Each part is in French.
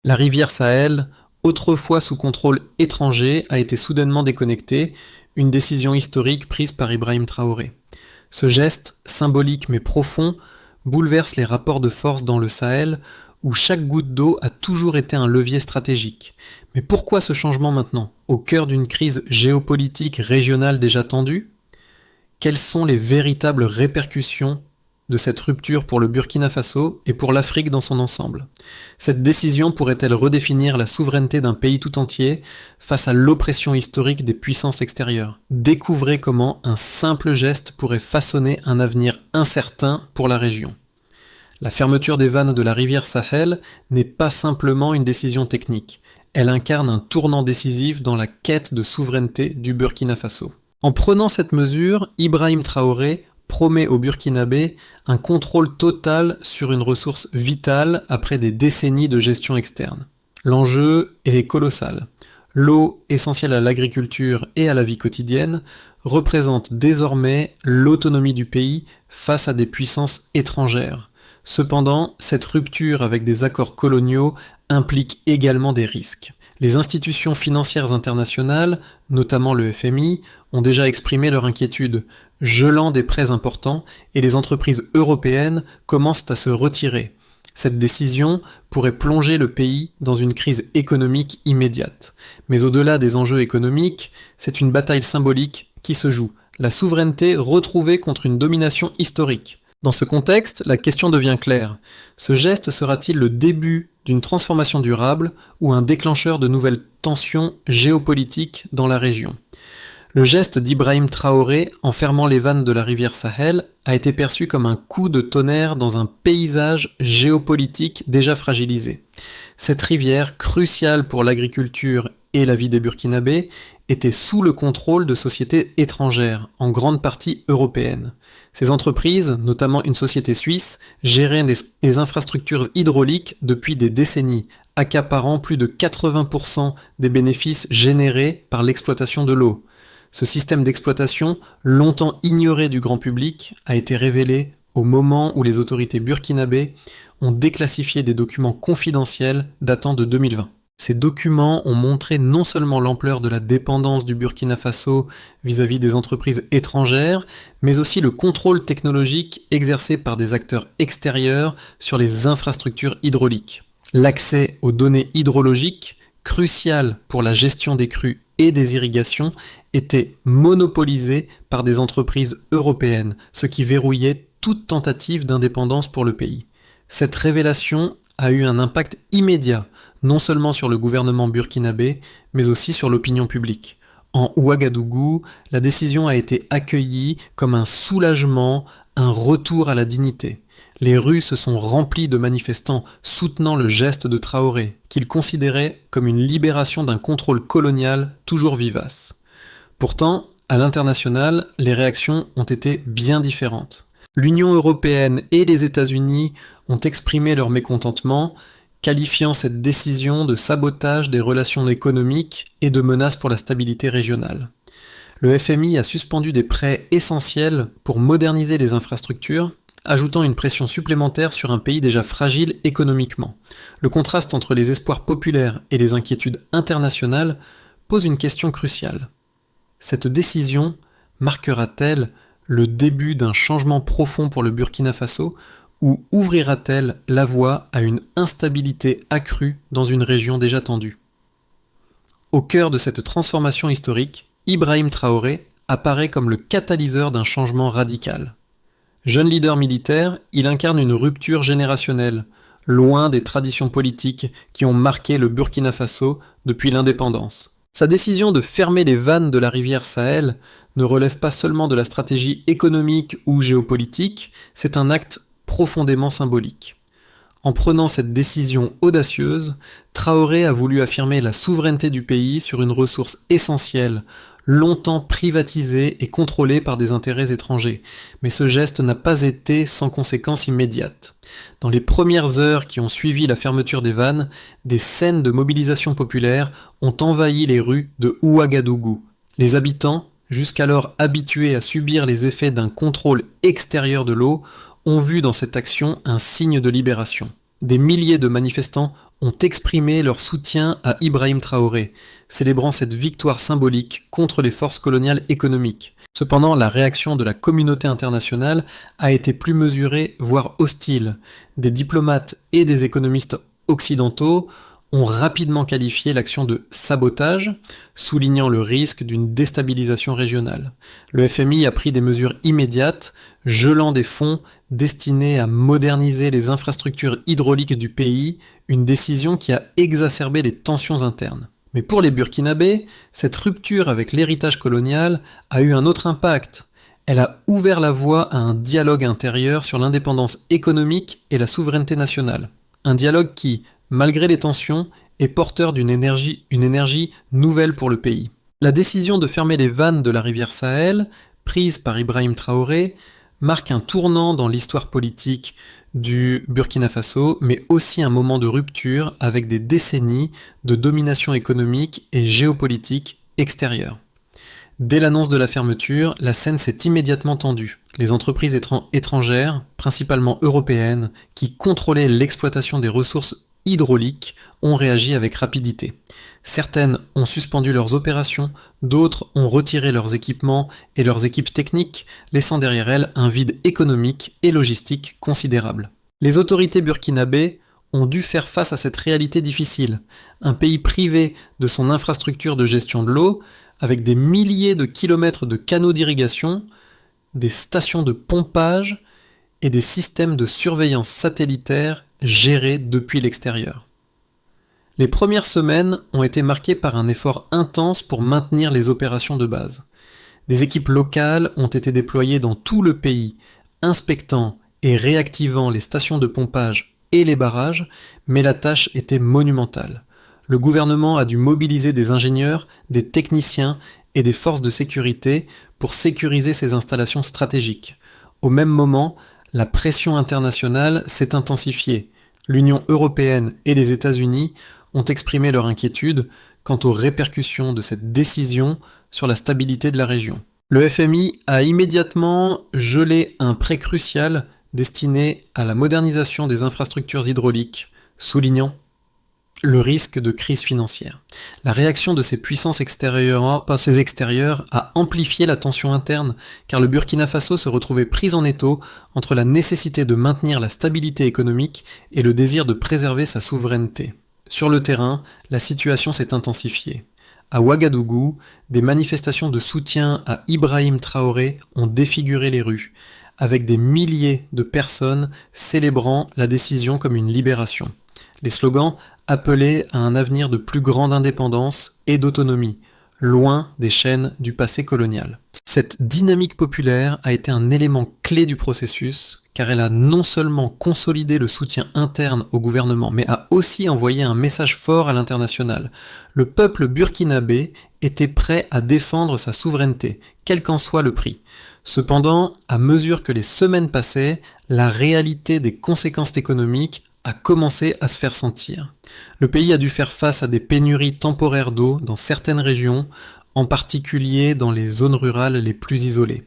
La rivière Sahel, autrefois sous contrôle étranger, a été soudainement déconnectée, une décision historique prise par Ibrahim Traoré. Ce geste, symbolique mais profond, bouleverse les rapports de force dans le Sahel, où chaque goutte d'eau a toujours été un levier stratégique. Mais pourquoi ce changement maintenant, au cœur d'une crise géopolitique régionale déjà tendue? Quelles sont les véritables répercussions de cette rupture pour le Burkina Faso et pour l'Afrique dans son ensemble? Cette décision pourrait-elle redéfinir la souveraineté d'un pays tout entier face à l'oppression historique des puissances extérieures? Découvrez comment un simple geste pourrait façonner un avenir incertain pour la région. La fermeture des vannes de la rivière Sahel n'est pas simplement une décision technique. Elle incarne un tournant décisif dans la quête de souveraineté du Burkina Faso. En prenant cette mesure, Ibrahim Traoré promet aux Burkinabés un contrôle total sur une ressource vitale après des décennies de gestion externe. L'enjeu est colossal. L'eau, essentielle à l'agriculture et à la vie quotidienne, représente désormais l'autonomie du pays face à des puissances étrangères. Cependant, cette rupture avec des accords coloniaux implique également des risques. Les institutions financières internationales, notamment le FMI, ont déjà exprimé leur inquiétude, gelant des prêts importants, et les entreprises européennes commencent à se retirer. Cette décision pourrait plonger le pays dans une crise économique immédiate. Mais au-delà des enjeux économiques, c'est une bataille symbolique qui se joue, la souveraineté retrouvée contre une domination historique. Dans ce contexte, la question devient claire. Ce geste sera-t-il le début d'une transformation durable ou un déclencheur de nouvelles tensions géopolitiques dans la région? Le geste d'Ibrahim Traoré en fermant les vannes de la rivière Sahel a été perçu comme un coup de tonnerre dans un paysage géopolitique déjà fragilisé. Cette rivière, cruciale pour l'agriculture et la vie des Burkinabés, était sous le contrôle de sociétés étrangères, en grande partie européennes. Ces entreprises, notamment une société suisse, géraient les infrastructures hydrauliques depuis des décennies, accaparant plus de 80% des bénéfices générés par l'exploitation de l'eau. Ce système d'exploitation, longtemps ignoré du grand public, a été révélé au moment où les autorités burkinabées ont déclassifié des documents confidentiels datant de 2020. Ces documents ont montré non seulement l'ampleur de la dépendance du Burkina Faso vis-à-vis des entreprises étrangères, mais aussi le contrôle technologique exercé par des acteurs extérieurs sur les infrastructures hydrauliques. L'accès aux données hydrologiques, crucial pour la gestion des crues et des irrigations, était monopolisé par des entreprises européennes, ce qui verrouillait toute tentative d'indépendance pour le pays. Cette révélation a eu un impact immédiat, non seulement sur le gouvernement burkinabé, mais aussi sur l'opinion publique. En Ouagadougou, la décision a été accueillie comme un soulagement, un retour à la dignité. Les rues se sont remplies de manifestants soutenant le geste de Traoré, qu'ils considéraient comme une libération d'un contrôle colonial toujours vivace. Pourtant, à l'international, les réactions ont été bien différentes. L'Union européenne et les États-Unis ont exprimé leur mécontentement, qualifiant cette décision de sabotage des relations économiques et de menace pour la stabilité régionale. Le FMI a suspendu des prêts essentiels pour moderniser les infrastructures, ajoutant une pression supplémentaire sur un pays déjà fragile économiquement. Le contraste entre les espoirs populaires et les inquiétudes internationales pose une question cruciale. Cette décision marquera-t-elle le début d'un changement profond pour le Burkina Faso ou ouvrira-t-elle la voie à une instabilité accrue dans une région déjà tendue? Au cœur de cette transformation historique, Ibrahim Traoré apparaît comme le catalyseur d'un changement radical. Jeune leader militaire, il incarne une rupture générationnelle, loin des traditions politiques qui ont marqué le Burkina Faso depuis l'indépendance. Sa décision de fermer les vannes de la rivière Sahel ne relève pas seulement de la stratégie économique ou géopolitique, c'est un acte profondément symbolique. En prenant cette décision audacieuse, Traoré a voulu affirmer la souveraineté du pays sur une ressource essentielle, longtemps privatisée et contrôlée par des intérêts étrangers. Mais ce geste n'a pas été sans conséquences immédiates. Dans les premières heures qui ont suivi la fermeture des vannes, des scènes de mobilisation populaire ont envahi les rues de Ouagadougou. Les habitants, jusqu'alors habitués à subir les effets d'un contrôle extérieur de l'eau, ont vu dans cette action un signe de libération. Des milliers de manifestants ont exprimé leur soutien à Ibrahim Traoré, célébrant cette victoire symbolique contre les forces coloniales économiques. Cependant, la réaction de la communauté internationale a été plus mesurée, voire hostile. Des diplomates et des économistes occidentaux ont rapidement qualifié l'action de sabotage, soulignant le risque d'une déstabilisation régionale. Le FMI a pris des mesures immédiates, gelant des fonds destinés à moderniser les infrastructures hydrauliques du pays, une décision qui a exacerbé les tensions internes. Mais pour les Burkinabés, cette rupture avec l'héritage colonial a eu un autre impact. Elle a ouvert la voie à un dialogue intérieur sur l'indépendance économique et la souveraineté nationale. Un dialogue qui, malgré les tensions, est porteur d'une énergie nouvelle pour le pays. La décision de fermer les vannes de la rivière Sahel, prise par Ibrahim Traoré, marque un tournant dans l'histoire politique du Burkina Faso, mais aussi un moment de rupture avec des décennies de domination économique et géopolitique extérieure. Dès l'annonce de la fermeture, la scène s'est immédiatement tendue. Les entreprises étrangères, principalement européennes, qui contrôlaient l'exploitation des ressources hydrauliques, ont réagi avec rapidité. Certaines ont suspendu leurs opérations, d'autres ont retiré leurs équipements et leurs équipes techniques, laissant derrière elles un vide économique et logistique considérable. Les autorités burkinabées ont dû faire face à cette réalité difficile. Un pays privé de son infrastructure de gestion de l'eau, avec des milliers de kilomètres de canaux d'irrigation, des stations de pompage et des systèmes de surveillance satellitaire gérés depuis l'extérieur. Les premières semaines ont été marquées par un effort intense pour maintenir les opérations de base. Des équipes locales ont été déployées dans tout le pays, inspectant et réactivant les stations de pompage et les barrages, mais la tâche était monumentale. Le gouvernement a dû mobiliser des ingénieurs, des techniciens et des forces de sécurité pour sécuriser ces installations stratégiques. Au même moment, la pression internationale s'est intensifiée. L'Union européenne et les États-Unis ont exprimé leur inquiétude quant aux répercussions de cette décision sur la stabilité de la région. Le FMI a immédiatement gelé un prêt crucial destiné à la modernisation des infrastructures hydrauliques, soulignant le risque de crise financière. La réaction de ces puissances extérieures a amplifié la tension interne, car le Burkina Faso se retrouvait pris en étau entre la nécessité de maintenir la stabilité économique et le désir de préserver sa souveraineté. Sur le terrain, la situation s'est intensifiée. À Ouagadougou, des manifestations de soutien à Ibrahim Traoré ont défiguré les rues, avec des milliers de personnes célébrant la décision comme une libération. Les slogans appelaient à un avenir de plus grande indépendance et d'autonomie, loin des chaînes du passé colonial. Cette dynamique populaire a été un élément clé du processus, car elle a non seulement consolidé le soutien interne au gouvernement, mais a aussi envoyé un message fort à l'international. Le peuple burkinabé était prêt à défendre sa souveraineté, quel qu'en soit le prix. Cependant, à mesure que les semaines passaient, la réalité des conséquences économiques a commencé à se faire sentir. Le pays a dû faire face à des pénuries temporaires d'eau dans certaines régions, en particulier dans les zones rurales les plus isolées.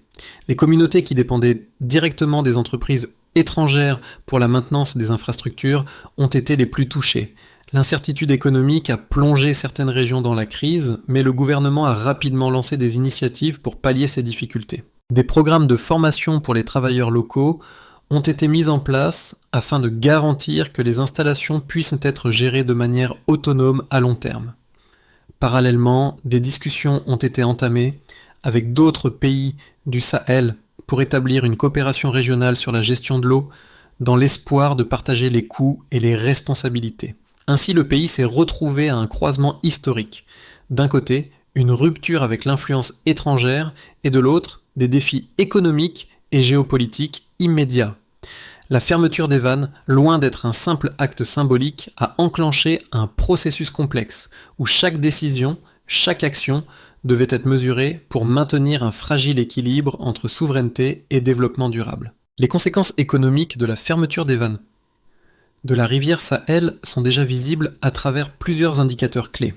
Les communautés qui dépendaient directement des entreprises étrangères pour la maintenance des infrastructures ont été les plus touchées. L'incertitude économique a plongé certaines régions dans la crise, mais le gouvernement a rapidement lancé des initiatives pour pallier ces difficultés. Des programmes de formation pour les travailleurs locaux ont été mis en place afin de garantir que les installations puissent être gérées de manière autonome à long terme. Parallèlement, des discussions ont été entamées avec d'autres pays du Sahel pour établir une coopération régionale sur la gestion de l'eau dans l'espoir de partager les coûts et les responsabilités. Ainsi, le pays s'est retrouvé à un croisement historique. D'un côté, une rupture avec l'influence étrangère et de l'autre, des défis économiques et géopolitiques immédiats. La fermeture des vannes, loin d'être un simple acte symbolique, a enclenché un processus complexe où chaque décision, chaque action devait être mesurée pour maintenir un fragile équilibre entre souveraineté et développement durable. Les conséquences économiques de la fermeture des vannes de la rivière Sahel sont déjà visibles à travers plusieurs indicateurs clés.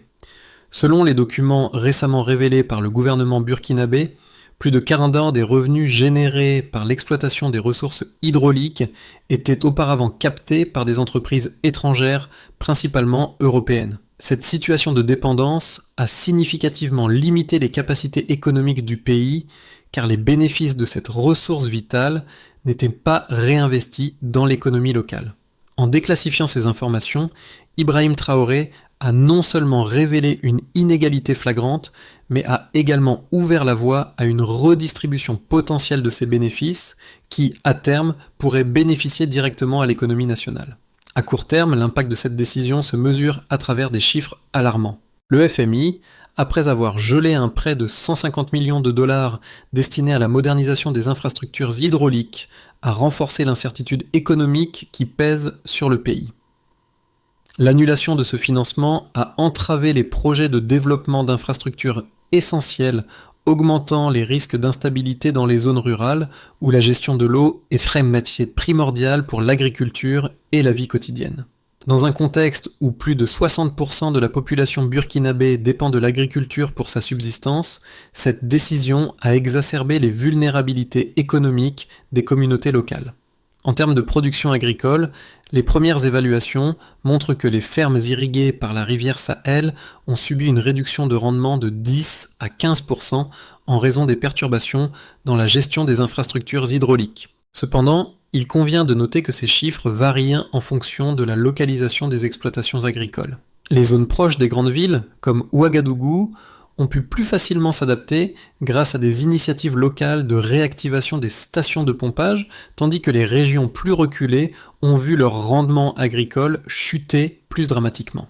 Selon les documents récemment révélés par le gouvernement burkinabé, Plus de 40% des revenus générés par l'exploitation des ressources hydrauliques étaient auparavant captés par des entreprises étrangères, principalement européennes. Cette situation de dépendance a significativement limité les capacités économiques du pays, car les bénéfices de cette ressource vitale n'étaient pas réinvestis dans l'économie locale. En déclassifiant ces informations, Ibrahim Traoré a non seulement révélé une inégalité flagrante, mais a également ouvert la voie à une redistribution potentielle de ces bénéfices qui, à terme, pourraient bénéficier directement à l'économie nationale. À court terme, l'impact de cette décision se mesure à travers des chiffres alarmants. Le FMI, après avoir gelé un prêt de 150 millions de dollars destiné à la modernisation des infrastructures hydrauliques, a renforcé l'incertitude économique qui pèse sur le pays. L'annulation de ce financement a entravé les projets de développement d'infrastructures essentielles, augmentant les risques d'instabilité dans les zones rurales où la gestion de l'eau est une matière primordiale pour l'agriculture et la vie quotidienne. Dans un contexte où plus de 60% de la population burkinabé dépend de l'agriculture pour sa subsistance, cette décision a exacerbé les vulnérabilités économiques des communautés locales. En termes de production agricole, les premières évaluations montrent que les fermes irriguées par la rivière Sahel ont subi une réduction de rendement de 10 à 15% en raison des perturbations dans la gestion des infrastructures hydrauliques. Cependant, il convient de noter que ces chiffres varient en fonction de la localisation des exploitations agricoles. Les zones proches des grandes villes, comme Ouagadougou, ont pu plus facilement s'adapter grâce à des initiatives locales de réactivation des stations de pompage, tandis que les régions plus reculées ont vu leur rendement agricole chuter plus dramatiquement.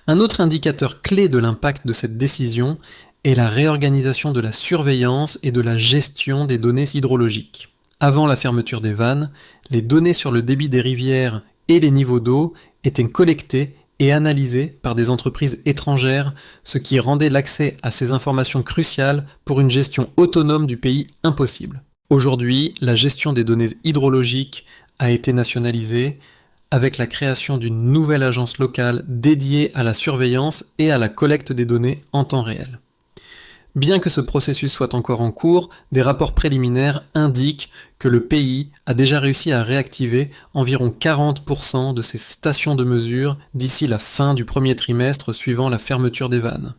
Un autre indicateur clé de l'impact de cette décision est la réorganisation de la surveillance et de la gestion des données hydrologiques. Avant la fermeture des vannes, les données sur le débit des rivières et les niveaux d'eau étaient collectées et analysées par des entreprises étrangères, ce qui rendait l'accès à ces informations cruciales pour une gestion autonome du pays impossible. Aujourd'hui, la gestion des données hydrologiques a été nationalisée avec la création d'une nouvelle agence locale dédiée à la surveillance et à la collecte des données en temps réel. Bien que ce processus soit encore en cours, des rapports préliminaires indiquent que le pays a déjà réussi à réactiver environ 40% de ses stations de mesure d'ici la fin du premier trimestre suivant la fermeture des vannes.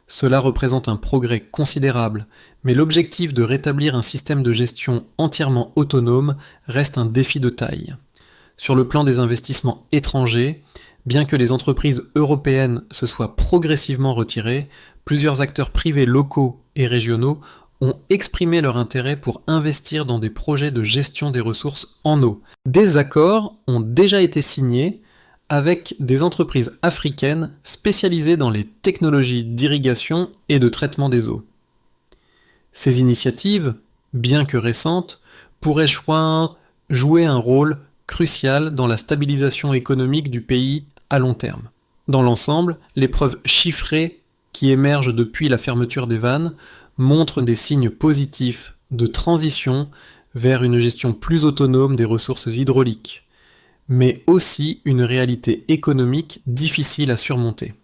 Cela représente un progrès considérable, mais l'objectif de rétablir un système de gestion entièrement autonome reste un défi de taille. Sur le plan des investissements étrangers, bien que les entreprises européennes se soient progressivement retirées, plusieurs acteurs privés locaux et régionaux ont exprimé leur intérêt pour investir dans des projets de gestion des ressources en eau. Des accords ont déjà été signés avec des entreprises africaines spécialisées dans les technologies d'irrigation et de traitement des eaux. Ces initiatives, bien que récentes, pourraient jouer un rôle crucial dans la stabilisation économique du pays à long terme. Dans l'ensemble, les preuves chiffrées qui émergent depuis la fermeture des vannes montrent des signes positifs de transition vers une gestion plus autonome des ressources hydrauliques, mais aussi une réalité économique difficile à surmonter.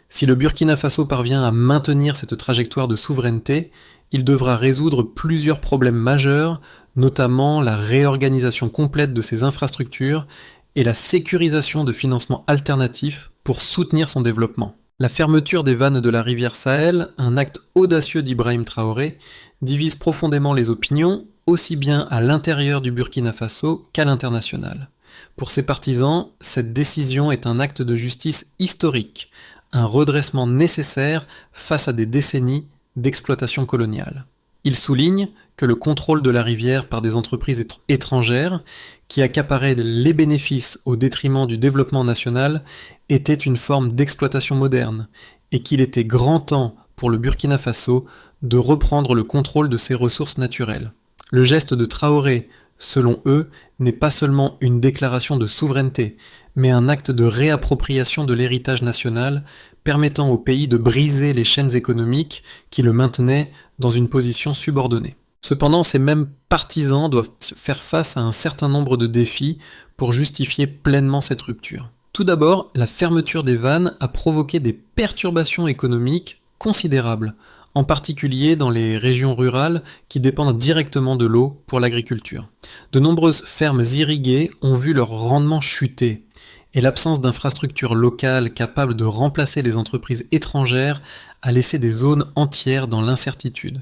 Si le Burkina Faso parvient à maintenir cette trajectoire de souveraineté, il devra résoudre plusieurs problèmes majeurs, notamment la réorganisation complète de ses infrastructures et la sécurisation de financements alternatifs pour soutenir son développement. La fermeture des vannes de la rivière Sahel, un acte audacieux d'Ibrahim Traoré, divise profondément les opinions, aussi bien à l'intérieur du Burkina Faso qu'à l'international. Pour ses partisans, cette décision est un acte de justice historique, un redressement nécessaire face à des décennies d'exploitation coloniale. Il souligne que le contrôle de la rivière par des entreprises étrangères, qui accaparaient les bénéfices au détriment du développement national, était une forme d'exploitation moderne, et qu'il était grand temps pour le Burkina Faso de reprendre le contrôle de ses ressources naturelles. Le geste de Traoré, selon eux, n'est pas seulement une déclaration de souveraineté, mais un acte de réappropriation de l'héritage national, permettant au pays de briser les chaînes économiques qui le maintenaient dans une position subordonnée. Cependant, ces mêmes partisans doivent faire face à un certain nombre de défis pour justifier pleinement cette rupture. Tout d'abord, la fermeture des vannes a provoqué des perturbations économiques considérables, en particulier dans les régions rurales qui dépendent directement de l'eau pour l'agriculture. De nombreuses fermes irriguées ont vu leur rendement chuter, et l'absence d'infrastructures locales capables de remplacer les entreprises étrangères a laissé des zones entières dans l'incertitude.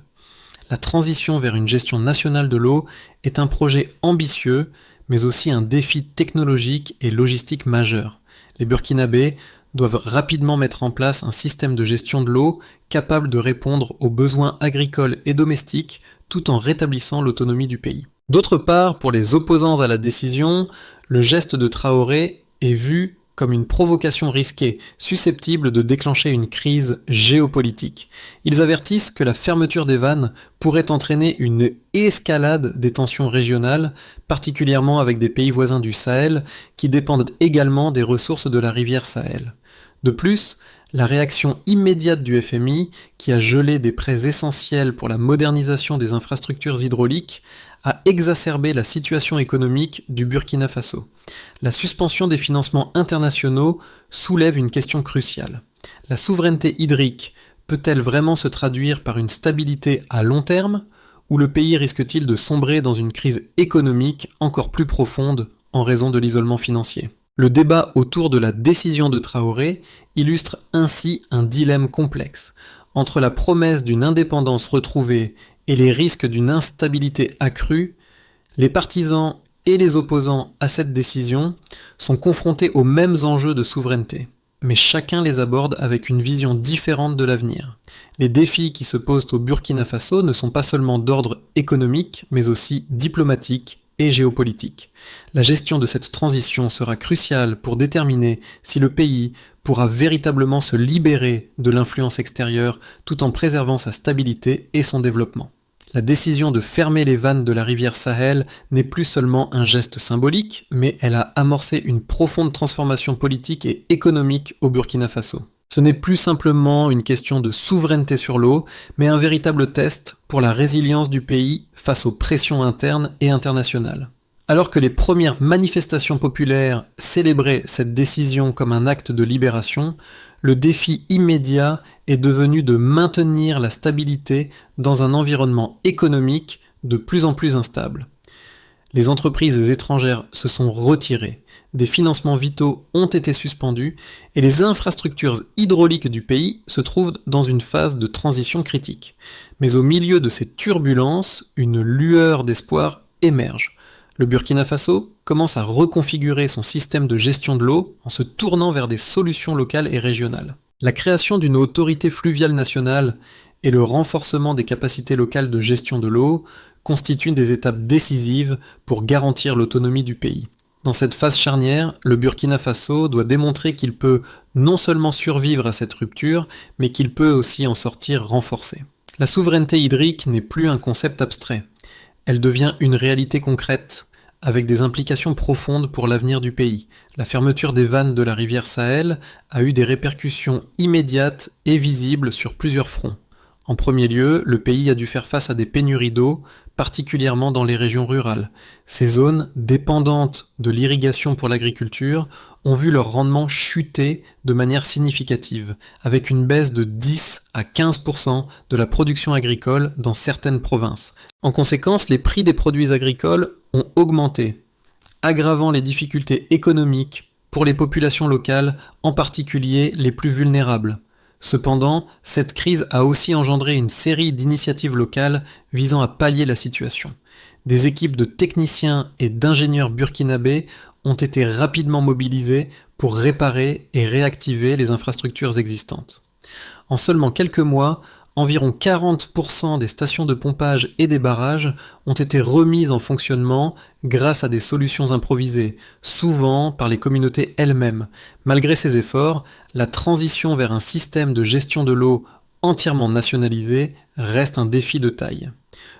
La transition vers une gestion nationale de l'eau est un projet ambitieux, mais aussi un défi technologique et logistique majeur. Les Burkinabés doivent rapidement mettre en place un système de gestion de l'eau capable de répondre aux besoins agricoles et domestiques tout en rétablissant l'autonomie du pays. D'autre part, pour les opposants à la décision, le geste de Traoré est vu comme une provocation risquée, susceptible de déclencher une crise géopolitique. Ils avertissent que la fermeture des vannes pourrait entraîner une escalade des tensions régionales, particulièrement avec des pays voisins du Sahel, qui dépendent également des ressources de la rivière Sahel. De plus, la réaction immédiate du FMI, qui a gelé des prêts essentiels pour la modernisation des infrastructures hydrauliques, a exacerbé la situation économique du Burkina Faso. La suspension des financements internationaux soulève une question cruciale. La souveraineté hydrique peut-elle vraiment se traduire par une stabilité à long terme, ou le pays risque-t-il de sombrer dans une crise économique encore plus profonde en raison de l'isolement financier ? Le débat autour de la décision de Traoré illustre ainsi un dilemme complexe. Entre la promesse d'une indépendance retrouvée et les risques d'une instabilité accrue, les partisans et les opposants à cette décision sont confrontés aux mêmes enjeux de souveraineté, mais chacun les aborde avec une vision différente de l'avenir. Les défis qui se posent au Burkina Faso ne sont pas seulement d'ordre économique, mais aussi diplomatique et géopolitique. La gestion de cette transition sera cruciale pour déterminer si le pays pourra véritablement se libérer de l'influence extérieure tout en préservant sa stabilité et son développement. La décision de fermer les vannes de la rivière Sahel n'est plus seulement un geste symbolique, mais elle a amorcé une profonde transformation politique et économique au Burkina Faso. Ce n'est plus simplement une question de souveraineté sur l'eau, mais un véritable test pour la résilience du pays face aux pressions internes et internationales. Alors que les premières manifestations populaires célébraient cette décision comme un acte de libération, le défi immédiat est devenu de maintenir la stabilité dans un environnement économique de plus en plus instable. Les entreprises étrangères se sont retirées, des financements vitaux ont été suspendus et les infrastructures hydrauliques du pays se trouvent dans une phase de transition critique. Mais au milieu de ces turbulences, une lueur d'espoir émerge. Le Burkina Faso commence à reconfigurer son système de gestion de l'eau en se tournant vers des solutions locales et régionales. La création d'une autorité fluviale nationale et le renforcement des capacités locales de gestion de l'eau constituent des étapes décisives pour garantir l'autonomie du pays. Dans cette phase charnière, le Burkina Faso doit démontrer qu'il peut non seulement survivre à cette rupture, mais qu'il peut aussi en sortir renforcé. La souveraineté hydrique n'est plus un concept abstrait. Elle devient une réalité concrète, avec des implications profondes pour l'avenir du pays. La fermeture des vannes de la rivière Sahel a eu des répercussions immédiates et visibles sur plusieurs fronts. En premier lieu, le pays a dû faire face à des pénuries d'eau, particulièrement dans les régions rurales. Ces zones, dépendantes de l'irrigation pour l'agriculture, ont vu leur rendement chuter de manière significative, avec une baisse de 10 à 15% de la production agricole dans certaines provinces. En conséquence, les prix des produits agricoles ont augmenté, aggravant les difficultés économiques pour les populations locales, en particulier les plus vulnérables. Cependant, cette crise a aussi engendré une série d'initiatives locales visant à pallier la situation. Des équipes de techniciens et d'ingénieurs burkinabés ont été rapidement mobilisées pour réparer et réactiver les infrastructures existantes. En seulement quelques mois, environ 40% des stations de pompage et des barrages ont été remises en fonctionnement grâce à des solutions improvisées, souvent par les communautés elles-mêmes. Malgré ces efforts, la transition vers un système de gestion de l'eau entièrement nationalisé reste un défi de taille.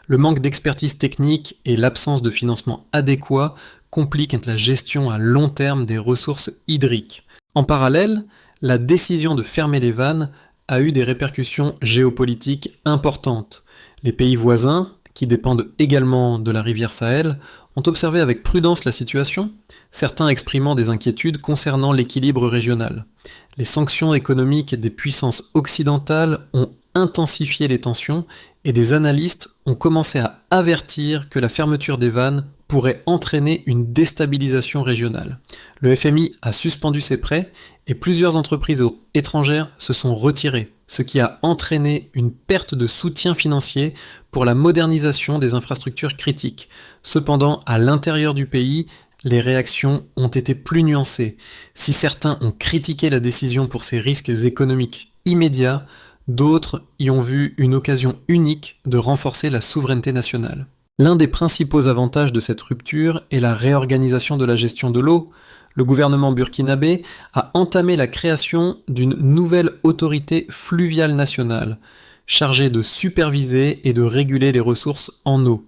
Le manque d'expertise technique et l'absence de financement adéquat compliquent la gestion à long terme des ressources hydriques. En parallèle, la décision de fermer les vannes a eu des répercussions géopolitiques importantes. Les pays voisins, qui dépendent également de la rivière Sahel, ont observé avec prudence la situation, certains exprimant des inquiétudes concernant l'équilibre régional. Les sanctions économiques des puissances occidentales ont intensifié les tensions et des analystes ont commencé à avertir que la fermeture des vannes pourrait entraîner une déstabilisation régionale. Le FMI a suspendu ses prêts et plusieurs entreprises étrangères se sont retirées, ce qui a entraîné une perte de soutien financier pour la modernisation des infrastructures critiques. Cependant, à l'intérieur du pays, les réactions ont été plus nuancées. Si certains ont critiqué la décision pour ses risques économiques immédiats, d'autres y ont vu une occasion unique de renforcer la souveraineté nationale. L'un des principaux avantages de cette rupture est la réorganisation de la gestion de l'eau. Le gouvernement burkinabé a entamé la création d'une nouvelle autorité fluviale nationale, chargée de superviser et de réguler les ressources en eau.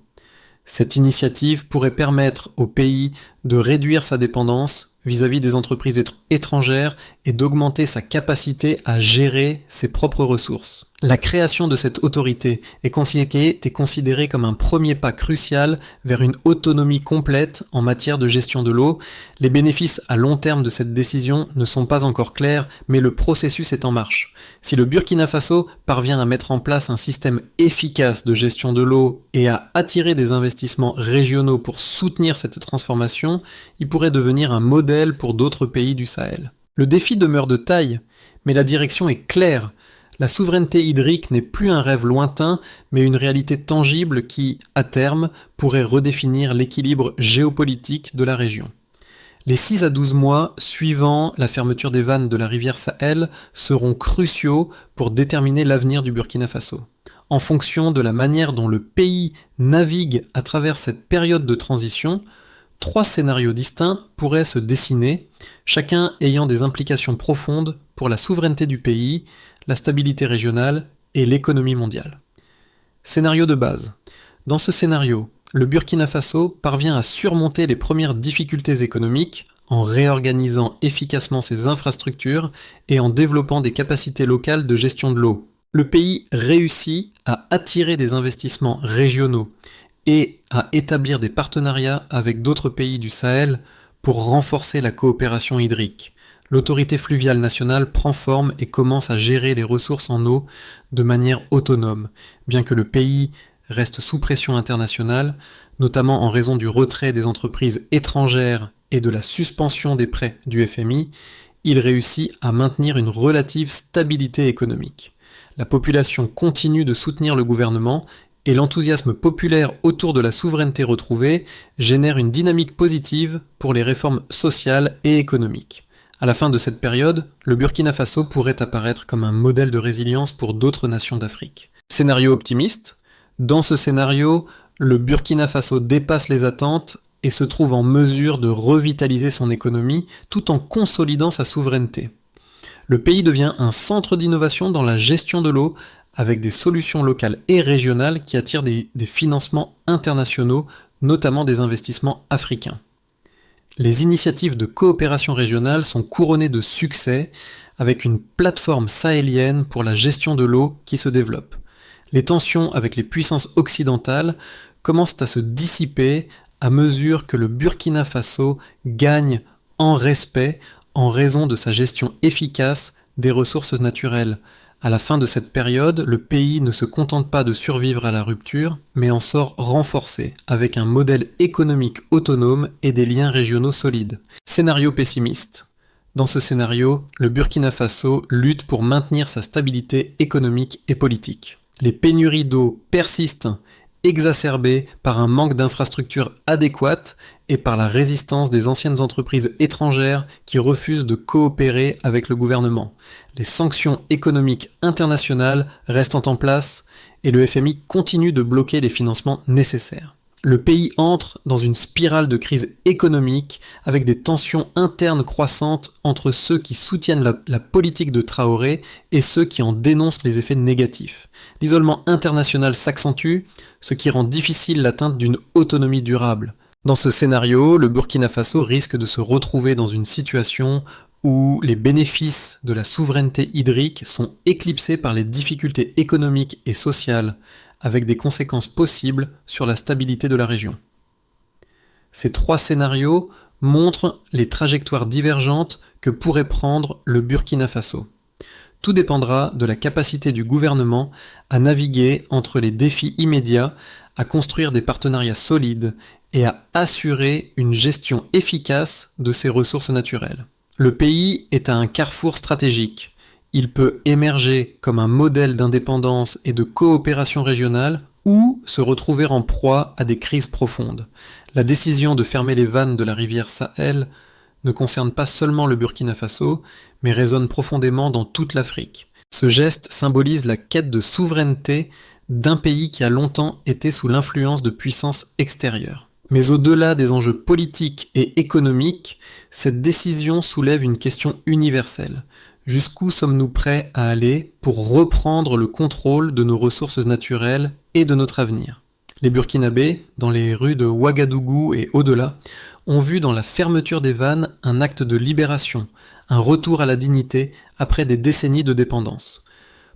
Cette initiative pourrait permettre au pays de réduire sa dépendance vis-à-vis des entreprises étrangères et d'augmenter sa capacité à gérer ses propres ressources. La création de cette autorité est considérée comme un premier pas crucial vers une autonomie complète en matière de gestion de l'eau. Les bénéfices à long terme de cette décision ne sont pas encore clairs, mais le processus est en marche. Si le Burkina Faso parvient à mettre en place un système efficace de gestion de l'eau et à attirer des investissements régionaux pour soutenir cette transformation, il pourrait devenir un modèle pour d'autres pays du Sahel. Le défi demeure de taille, mais la direction est claire. La souveraineté hydrique n'est plus un rêve lointain, mais une réalité tangible qui, à terme, pourrait redéfinir l'équilibre géopolitique de la région. Les 6 à 12 mois suivant la fermeture des vannes de la rivière Sahel seront cruciaux pour déterminer l'avenir du Burkina Faso. En fonction de la manière dont le pays navigue à travers cette période de transition, 3 scénarios distincts pourraient se dessiner, chacun ayant des implications profondes pour la souveraineté du pays, la stabilité régionale et l'économie mondiale. Scénario de base. Dans ce scénario, le Burkina Faso parvient à surmonter les premières difficultés économiques en réorganisant efficacement ses infrastructures et en développant des capacités locales de gestion de l'eau. Le pays réussit à attirer des investissements régionaux et à établir des partenariats avec d'autres pays du Sahel pour renforcer la coopération hydrique. L'autorité fluviale nationale prend forme et commence à gérer les ressources en eau de manière autonome, bien que le pays reste sous pression internationale, notamment en raison du retrait des entreprises étrangères et de la suspension des prêts du FMI, il réussit à maintenir une relative stabilité économique. La population continue de soutenir le gouvernement et l'enthousiasme populaire autour de la souveraineté retrouvée génère une dynamique positive pour les réformes sociales et économiques. À la fin de cette période, le Burkina Faso pourrait apparaître comme un modèle de résilience pour d'autres nations d'Afrique. Scénario optimiste. Dans ce scénario, le Burkina Faso dépasse les attentes et se trouve en mesure de revitaliser son économie tout en consolidant sa souveraineté. Le pays devient un centre d'innovation dans la gestion de l'eau avec des solutions locales et régionales qui attirent des financements internationaux, notamment des investissements africains. Les initiatives de coopération régionale sont couronnées de succès avec une plateforme sahélienne pour la gestion de l'eau qui se développe. Les tensions avec les puissances occidentales commencent à se dissiper à mesure que le Burkina Faso gagne en respect en raison de sa gestion efficace des ressources naturelles. À la fin de cette période, le pays ne se contente pas de survivre à la rupture, mais en sort renforcé, avec un modèle économique autonome et des liens régionaux solides. Scénario pessimiste. Dans ce scénario, le Burkina Faso lutte pour maintenir sa stabilité économique et politique. Les pénuries d'eau persistent, exacerbées par un manque d'infrastructures adéquates et par la résistance des anciennes entreprises étrangères qui refusent de coopérer avec le gouvernement. Les sanctions économiques internationales restent en place et le FMI continue de bloquer les financements nécessaires. Le pays entre dans une spirale de crise économique avec des tensions internes croissantes entre ceux qui soutiennent la politique de Traoré et ceux qui en dénoncent les effets négatifs. L'isolement international s'accentue, ce qui rend difficile l'atteinte d'une autonomie durable. Dans ce scénario, le Burkina Faso risque de se retrouver dans une situation où les bénéfices de la souveraineté hydrique sont éclipsés par les difficultés économiques et sociales, avec des conséquences possibles sur la stabilité de la région. Ces 3 scénarios montrent les trajectoires divergentes que pourrait prendre le Burkina Faso. Tout dépendra de la capacité du gouvernement à naviguer entre les défis immédiats, à construire des partenariats solides et à assurer une gestion efficace de ses ressources naturelles. Le pays est à un carrefour stratégique. Il peut émerger comme un modèle d'indépendance et de coopération régionale ou se retrouver en proie à des crises profondes. La décision de fermer les vannes de la rivière Sahel ne concerne pas seulement le Burkina Faso, mais résonne profondément dans toute l'Afrique. Ce geste symbolise la quête de souveraineté d'un pays qui a longtemps été sous l'influence de puissances extérieures. Mais au-delà des enjeux politiques et économiques, cette décision soulève une question universelle. Jusqu'où sommes-nous prêts à aller pour reprendre le contrôle de nos ressources naturelles et de notre avenir ? Les Burkinabés, dans les rues de Ouagadougou et au-delà, ont vu dans la fermeture des vannes un acte de libération, un retour à la dignité après des décennies de dépendance.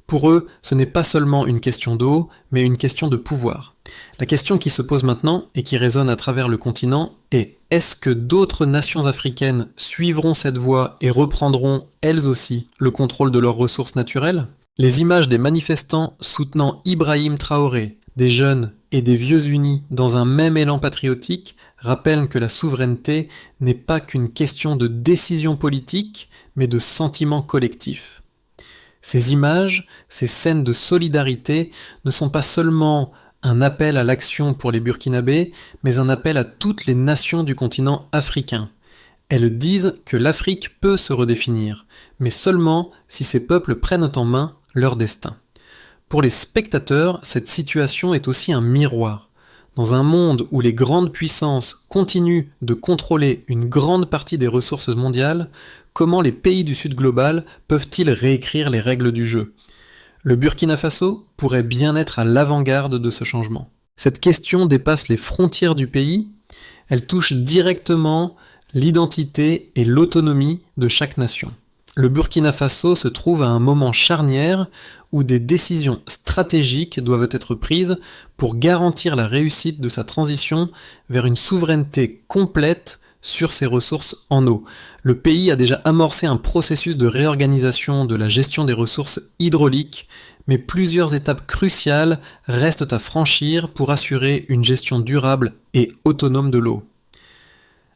Pour eux, ce n'est pas seulement une question d'eau, mais une question de pouvoir. La question qui se pose maintenant et qui résonne à travers le continent est: est-ce que d'autres nations africaines suivront cette voie et reprendront, elles aussi, le contrôle de leurs ressources naturelles ? Les images des manifestants soutenant Ibrahim Traoré, des jeunes et des vieux unis dans un même élan patriotique rappellent que la souveraineté n'est pas qu'une question de décision politique, mais de sentiment collectif. Ces images, ces scènes de solidarité ne sont pas seulement un appel à l'action pour les Burkinabés, mais un appel à toutes les nations du continent africain. Elles disent que l'Afrique peut se redéfinir, mais seulement si ces peuples prennent en main leur destin. Pour les spectateurs, cette situation est aussi un miroir. Dans un monde où les grandes puissances continuent de contrôler une grande partie des ressources mondiales, comment les pays du Sud global peuvent-ils réécrire les règles du jeu ? Le Burkina Faso pourrait bien être à l'avant-garde de ce changement. Cette question dépasse les frontières du pays, elle touche directement l'identité et l'autonomie de chaque nation. Le Burkina Faso se trouve à un moment charnière où des décisions stratégiques doivent être prises pour garantir la réussite de sa transition vers une souveraineté complète sur ses ressources en eau. Le pays a déjà amorcé un processus de réorganisation de la gestion des ressources hydrauliques, mais plusieurs étapes cruciales restent à franchir pour assurer une gestion durable et autonome de l'eau.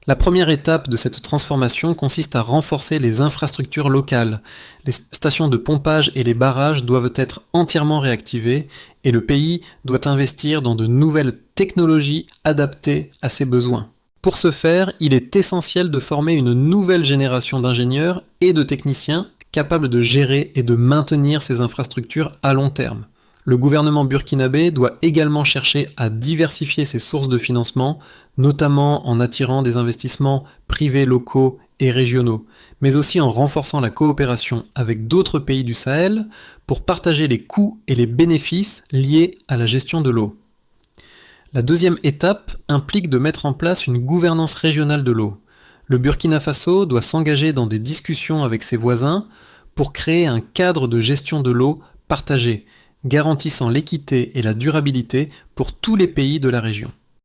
La première étape de cette transformation consiste à renforcer les infrastructures locales. Les stations de pompage et les barrages doivent être entièrement réactivés et le pays doit investir dans de nouvelles technologies adaptées à ses besoins. Pour ce faire, il est essentiel de former une nouvelle génération d'ingénieurs et de techniciens capables de gérer et de maintenir ces infrastructures à long terme. Le gouvernement burkinabé doit également chercher à diversifier ses sources de financement, notamment en attirant des investissements privés locaux et régionaux, mais aussi en renforçant la coopération avec d'autres pays du Sahel pour partager les coûts et les bénéfices liés à la gestion de l'eau. La deuxième étape implique de mettre en place une gouvernance régionale de l'eau. Le Burkina Faso doit s'engager dans des discussions avec ses voisins pour créer un cadre de gestion de l'eau partagé, garantissant l'équité et la durabilité pour tous les pays de la région.